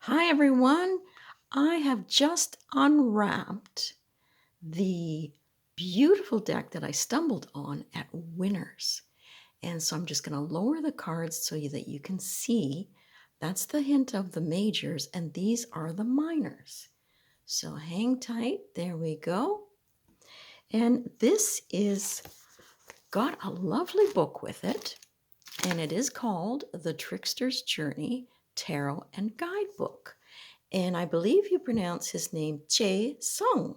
Hi everyone. I have just unwrapped the beautiful deck that I stumbled on at Winners. And so I'm just going to lower the cards so that you can see. That's the hint of the majors, and these are the minors. So hang tight. There we go. And this is got a lovely book with it, and it is called The Trickster's Journey Tarot and Guidebook. And I believe you pronounce his name Jia Sung.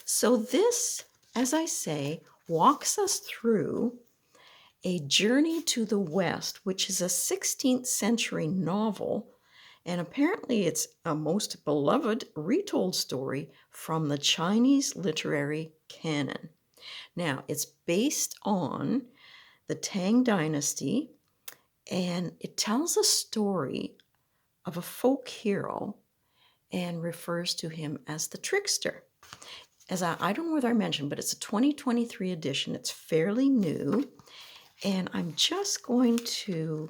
So this, as I say, walks us through a journey to the West, which is a 16th century novel. And apparently it's a most beloved retold story from the Chinese literary canon. Now, it's based on the Tang Dynasty, and it tells a story of a folk hero and refers to him as the Trickster. As I don't know whether I mentioned, but it's a 2023 edition. It's fairly new. And I'm just going to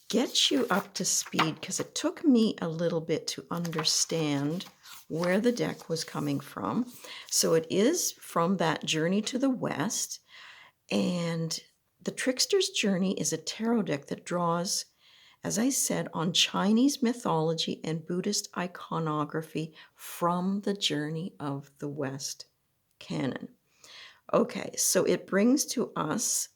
get you up to speed because it took me a little bit to understand where the deck was coming from. So it is from that journey to the West. And the Trickster's Journey is a tarot deck that draws, as I said, on Chinese mythology and Buddhist iconography from the Journey of the West canon. Okay, so it brings to us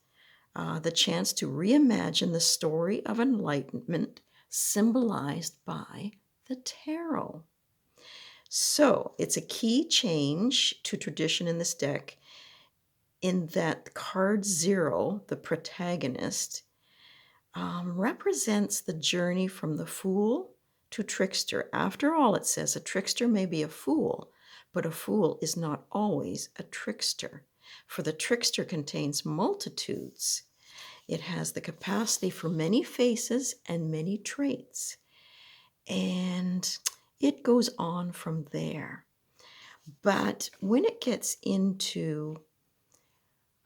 the chance to reimagine the story of enlightenment symbolized by the tarot. So it's a key change to tradition in this deck in that card 0, the protagonist, represents the journey from the fool to trickster. After all, it says a trickster may be a fool, but a fool is not always a trickster, for the trickster contains multitudes. It has the capacity for many faces and many traits, and it goes on from there. But when it gets into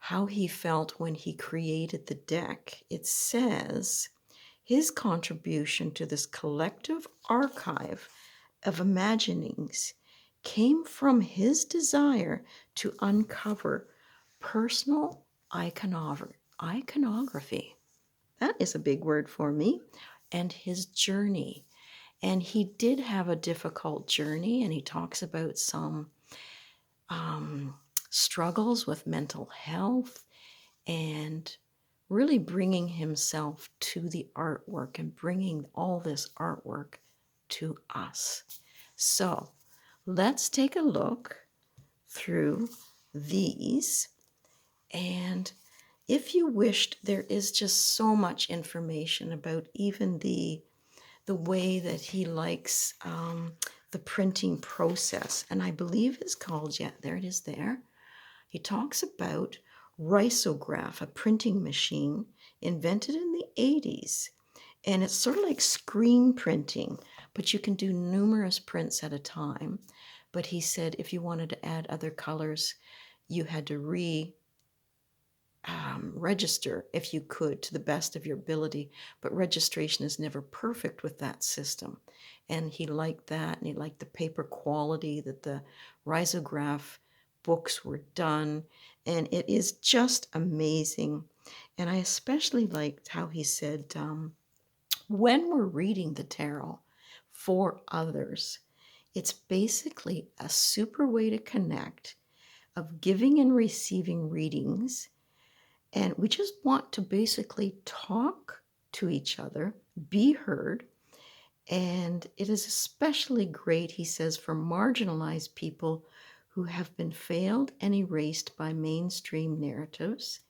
how he felt when he created the deck, it says his contribution to this collective archive of imaginings came from his desire to uncover personal iconography. That is a big word for me. And his journey. And he did have a difficult journey, and he talks about some struggles with mental health and really bringing himself to the artwork and bringing all this artwork to us. So let's take a look through these. And if you wished, there is just so much information about even the way that he likes the printing process. And I believe it's called, yeah, there it is there. He talks about risograph, a printing machine invented in the 80s. And it's sort of like screen printing, but you can do numerous prints at a time. But he said if you wanted to add other colors, you had to register if you could to the best of your ability, but registration is never perfect with that system. And he liked that, and he liked the paper quality that the risograph books were done, and it is just amazing. And I especially liked how he said, when we're reading the tarot for others, it's basically a super way to connect, of giving and receiving readings. And we just want to basically talk to each other, be heard. And it is especially great, he says, for marginalized people who have been failed and erased by mainstream narratives.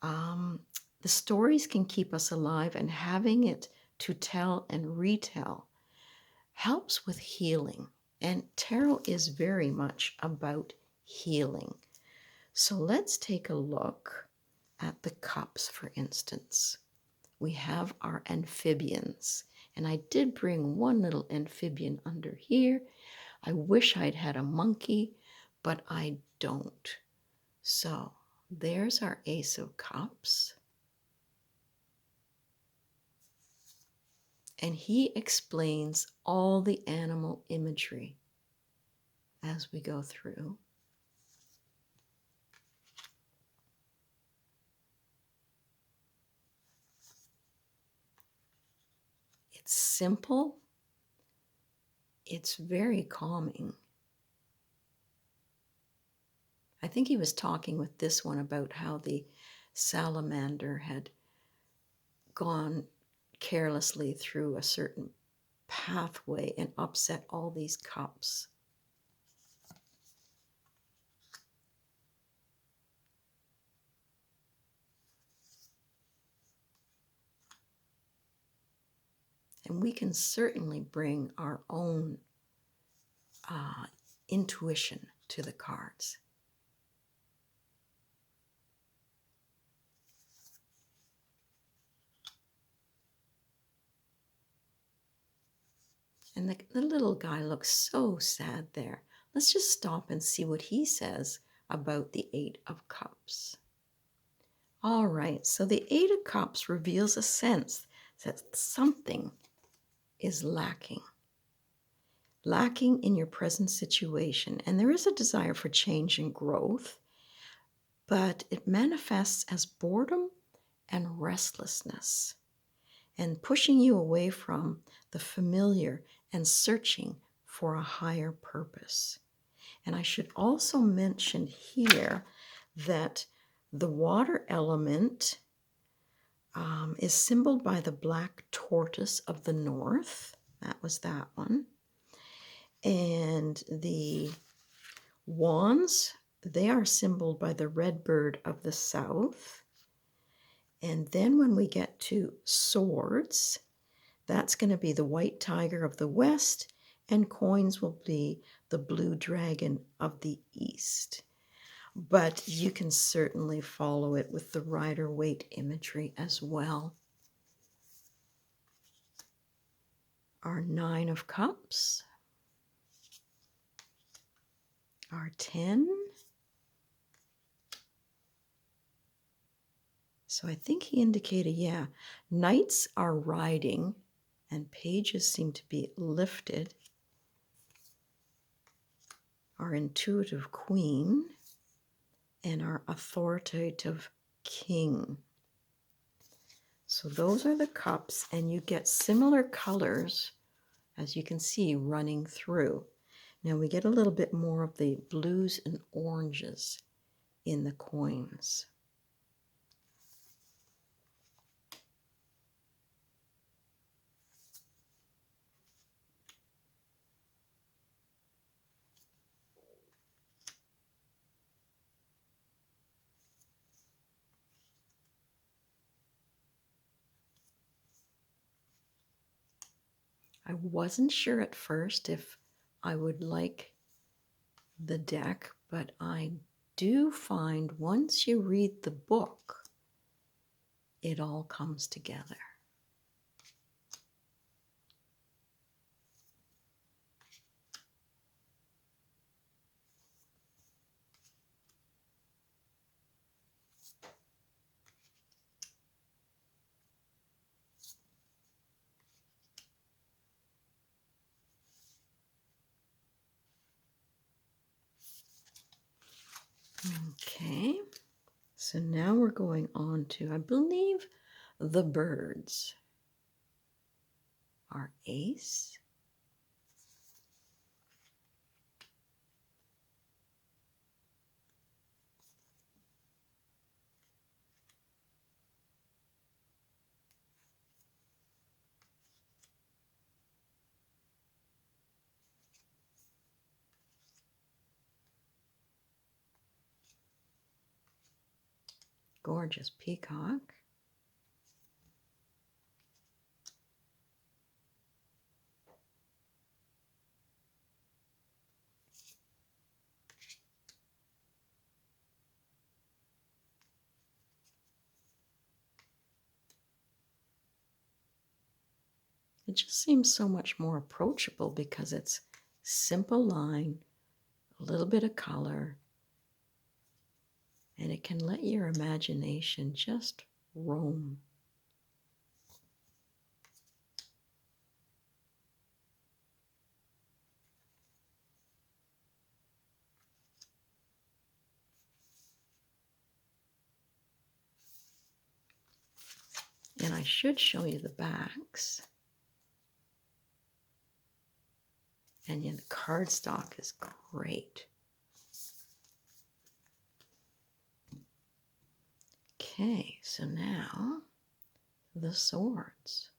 The stories can keep us alive, and having it to tell and retell helps with healing. And tarot is very much about healing. So let's take a look at the cups, for instance. We have our amphibians, and I did bring one little amphibian under here. I wish I'd had a monkey, but I don't. So there's our Ace of Cups. and he explains all the animal imagery as we go through. It's simple. It's very calming. I think he was talking with this one about how the salamander had gone carelessly through a certain pathway and upset all these cups. And we can certainly bring our own intuition to the cards. And the little guy looks so sad there. Let's just stop and see what he says about the Eight of Cups. All right, so the Eight of Cups reveals a sense that something is lacking in your present situation. And there is a desire for change and growth, but it manifests as boredom and restlessness and pushing you away from the familiar and searching for a higher purpose. And I should also mention here that the water element is symbolized by the black tortoise of the north. That was that one. And the wands, they are symbolized by the red bird of the south. And then when we get to swords, that's going to be the white tiger of the west, and coins will be the blue dragon of the east. But you can certainly follow it with the Rider-Waite imagery as well. Our Nine of Cups, our 10. So I think he indicated, yeah, knights are riding and pages seem to be lifted. Our intuitive queen and our authoritative king. So those are the cups, and you get similar colors, as you can see, running through. Now we get a little bit more of the blues and oranges in the coins. I wasn't sure at first if I would like the deck, but I do find once you read the book, it all comes together. Okay, so now we're going on to, I believe, the birds. Our ace, gorgeous peacock, it just seems so much more approachable because it's simple line, a little bit of color, and it can let your imagination just roam. And I should show you the backs. And yeah, the cardstock is great. Okay, so now the swords.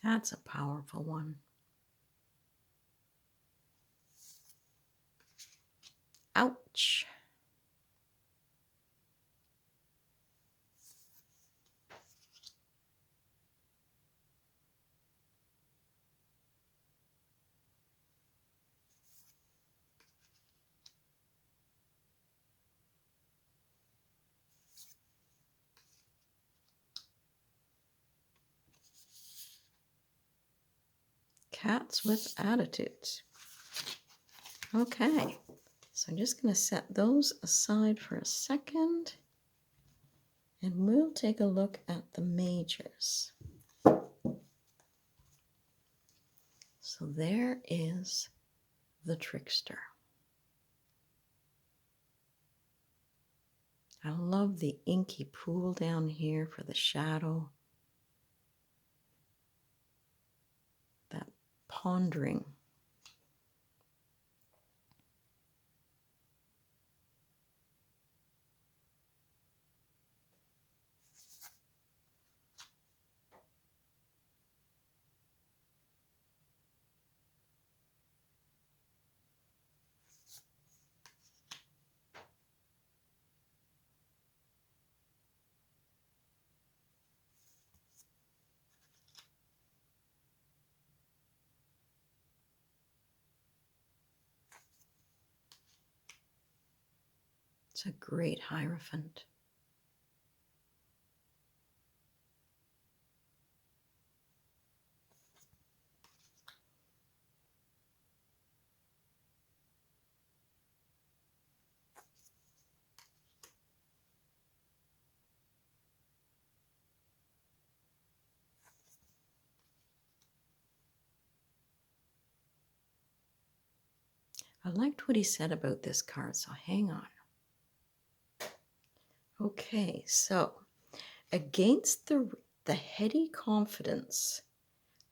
That's a powerful one. Ouch. Cats with attitudes. Okay, so I'm just going to set those aside for a second, and we'll take a look at the majors. So there is the Trickster. I love the inky pool down here for the shadow. That pondering. It's a great Hierophant. I liked what he said about this card, so hang on. Okay, so against the heady confidence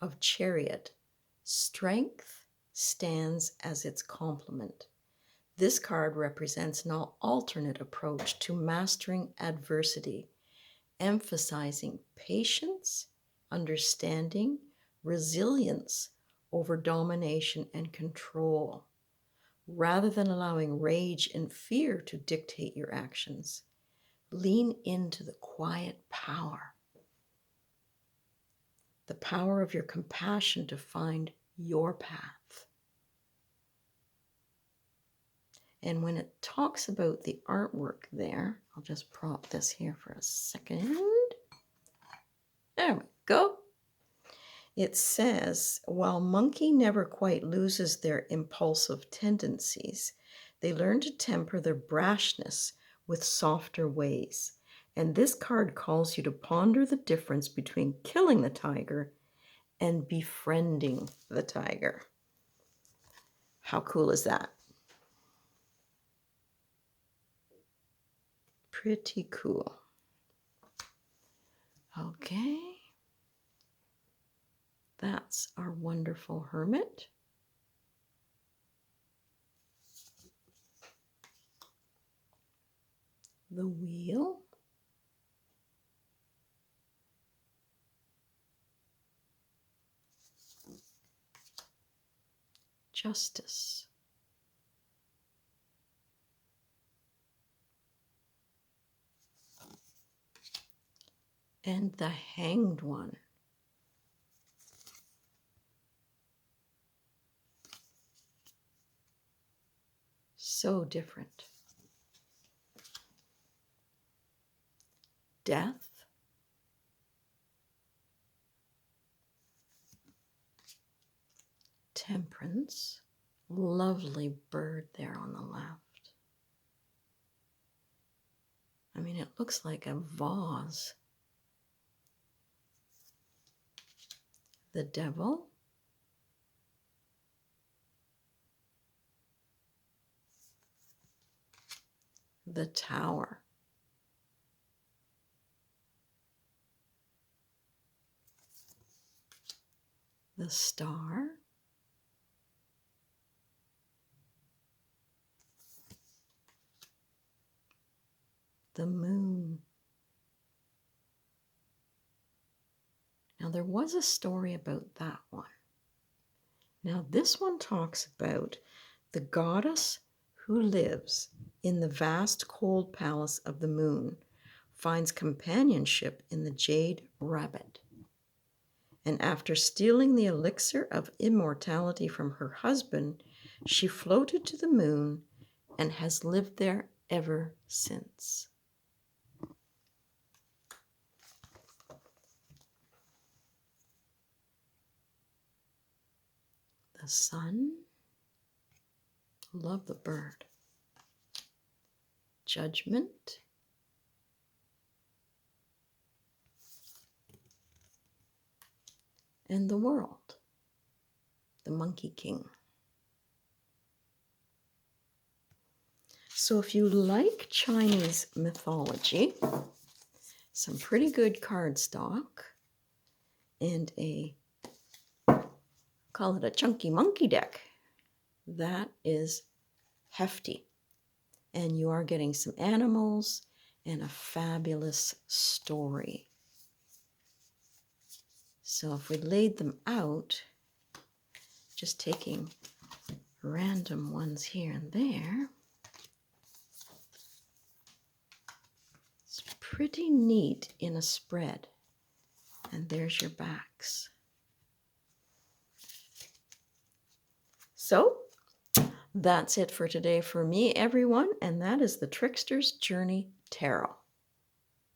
of Chariot, strength stands as its complement. This card represents an alternate approach to mastering adversity, emphasizing patience, understanding, resilience over domination and control, rather than allowing rage and fear to dictate your actions. Lean into the quiet power, the power of your compassion to find your path. And when it talks about the artwork there, I'll just prop this here for a second. There we go. It says, while monkey never quite loses their impulsive tendencies, they learn to temper their brashness with softer ways. And this card calls you to ponder the difference between killing the tiger and befriending the tiger. How cool is that? Pretty cool. Okay. That's our wonderful hermit. The wheel. Justice. and the Hanged One. So different. Death. Temperance. Lovely bird there on the left. I mean, it looks like a vase. The Devil. The Tower. The Star. The Moon. Now, there was a story about that one. Now, this one talks about the goddess who lives in the vast cold palace of the moon, finds companionship in the jade rabbit. And after stealing the elixir of immortality from her husband, she floated to the moon and has lived there ever since. The sun. Love the bird. Judgment. And the world. The Monkey King. So if you like Chinese mythology, some pretty good cardstock, and call it a chunky monkey deck, that is hefty. And you are getting some animals and a fabulous story. So if we laid them out, just taking random ones here and there, it's pretty neat in a spread. And there's your backs. So that's it for today for me, everyone, and that is the Trickster's Journey Tarot.